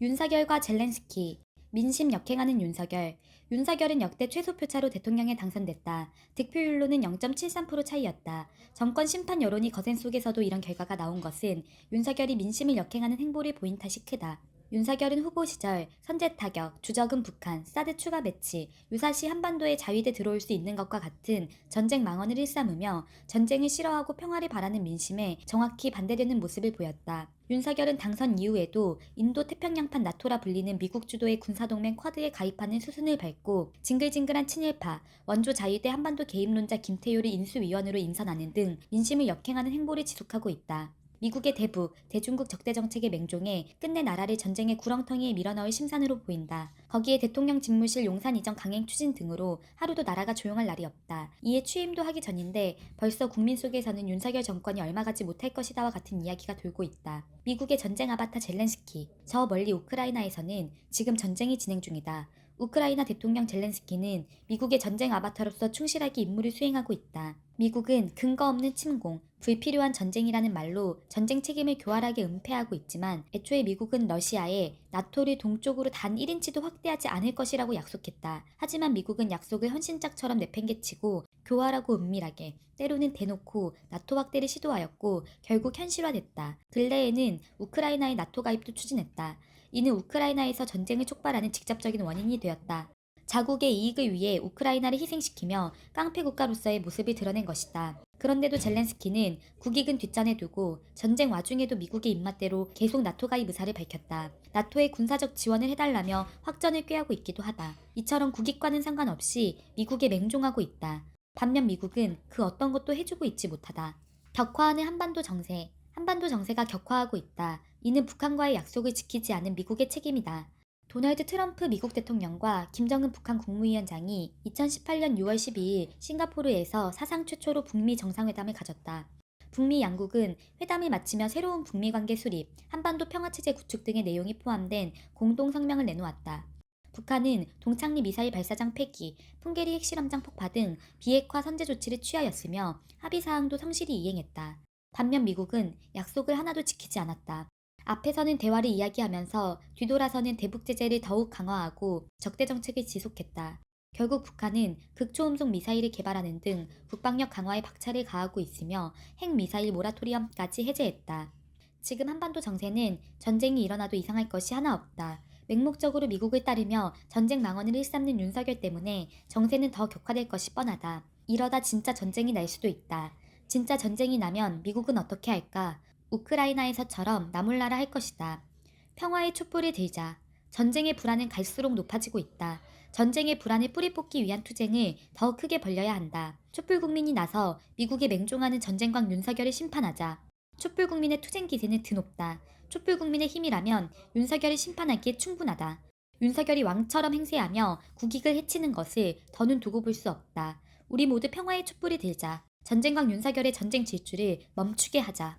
윤석열과 젤렌스키, 민심 역행하는 윤석열. 윤석열은 역대 최소 표차로 대통령에 당선됐다. 득표율로는 0.73% 차이였다. 정권 심판 여론이 거센 속에서도 이런 결과가 나온 것은 윤석열이 민심을 역행하는 행보를 보인 탓이 크다. 윤석열은 후보 시절 선제 타격, 주적은 북한, 사드 추가 배치, 유사시 한반도에 자위대 들어올 수 있는 것과 같은 전쟁 망언을 일삼으며 전쟁을 싫어하고 평화를 바라는 민심에 정확히 반대되는 모습을 보였다. 윤석열은 당선 이후에도 인도 태평양판 나토라 불리는 미국 주도의 군사동맹 쿼드에 가입하는 수순을 밟고 징글징글한 친일파, 원조 자유대 한반도 개입론자 김태효를 인수위원으로 인선하는 등 민심을 역행하는 행보를 지속하고 있다. 미국의 대북, 대중국 적대 정책의 맹종에 끝내 나라를 전쟁의 구렁텅이에 밀어넣을 심산으로 보인다. 거기에 대통령 집무실 용산 이전 강행 추진 등으로 하루도 나라가 조용할 날이 없다. 이에 취임도 하기 전인데 벌써 국민 속에서는 윤석열 정권이 얼마 가지 못할 것이다와 같은 이야기가 돌고 있다. 미국의 전쟁 아바타 젤렌스키. 저 멀리 우크라이나에서는 지금 전쟁이 진행 중이다. 우크라이나 대통령 젤렌스키는 미국의 전쟁 아바타로서 충실하게 임무를 수행하고 있다. 미국은 근거 없는 침공, 불필요한 전쟁이라는 말로 전쟁 책임을 교활하게 은폐하고 있지만 애초에 미국은 러시아에 나토를 동쪽으로 단 1인치도 확대하지 않을 것이라고 약속했다. 하지만 미국은 약속을 헌신짝처럼 내팽개치고 교활하고 은밀하게 때로는 대놓고 나토 확대를 시도하였고 결국 현실화됐다. 근래에는 우크라이나의 나토 가입도 추진했다. 이는 우크라이나에서 전쟁을 촉발하는 직접적인 원인이 되었다. 자국의 이익을 위해 우크라이나를 희생시키며 깡패 국가로서의 모습을 드러낸 것이다. 그런데도 젤렌스키는 국익은 뒷전에 두고 전쟁 와중에도 미국의 입맛대로 계속 나토 가입 의사를 밝혔다. 나토에 군사적 지원을 해달라며 확전을 꾀하고 있기도 하다. 이처럼 국익과는 상관없이 미국에 맹종하고 있다. 반면 미국은 그 어떤 것도 해주고 있지 못하다. 격화하는 한반도 정세. 한반도 정세가 격화하고 있다. 이는 북한과의 약속을 지키지 않은 미국의 책임이다. 도널드 트럼프 미국 대통령과 김정은 북한 국무위원장이 2018년 6월 12일 싱가포르에서 사상 최초로 북미 정상회담을 가졌다. 북미 양국은 회담을 마치며 새로운 북미 관계 수립, 한반도 평화체제 구축 등의 내용이 포함된 공동 성명을 내놓았다. 북한은 동창리 미사일 발사장 폐기, 풍계리 핵실험장 폭파 등 비핵화 선제 조치를 취하였으며 합의 사항도 성실히 이행했다. 반면 미국은 약속을 하나도 지키지 않았다. 앞에서는 대화를 이야기하면서 뒤돌아서는 대북 제재를 더욱 강화하고 적대 정책을 지속했다. 결국 북한은 극초음속 미사일을 개발하는 등 국방력 강화에 박차를 가하고 있으며 핵미사일 모라토리엄까지 해제했다. 지금 한반도 정세는 전쟁이 일어나도 이상할 것이 하나 없다. 맹목적으로 미국을 따르며 전쟁 망언을 일삼는 윤석열 때문에 정세는 더 격화될 것이 뻔하다. 이러다 진짜 전쟁이 날 수도 있다. 진짜 전쟁이 나면 미국은 어떻게 할까? 우크라이나에서처럼 나몰라라 할 것이다. 평화의 촛불을 들자. 전쟁의 불안은 갈수록 높아지고 있다. 전쟁의 불안을 뿌리 뽑기 위한 투쟁을 더 크게 벌려야 한다. 촛불 국민이 나서 미국에 맹종하는 전쟁광 윤석열을 심판하자. 촛불 국민의 투쟁 기세는 드높다. 촛불 국민의 힘이라면 윤석열을 심판하기에 충분하다. 윤석열이 왕처럼 행세하며 국익을 해치는 것을 더는 두고 볼 수 없다. 우리 모두 평화의 촛불을 들자. 전쟁광 윤석열의 전쟁 질주를 멈추게 하자.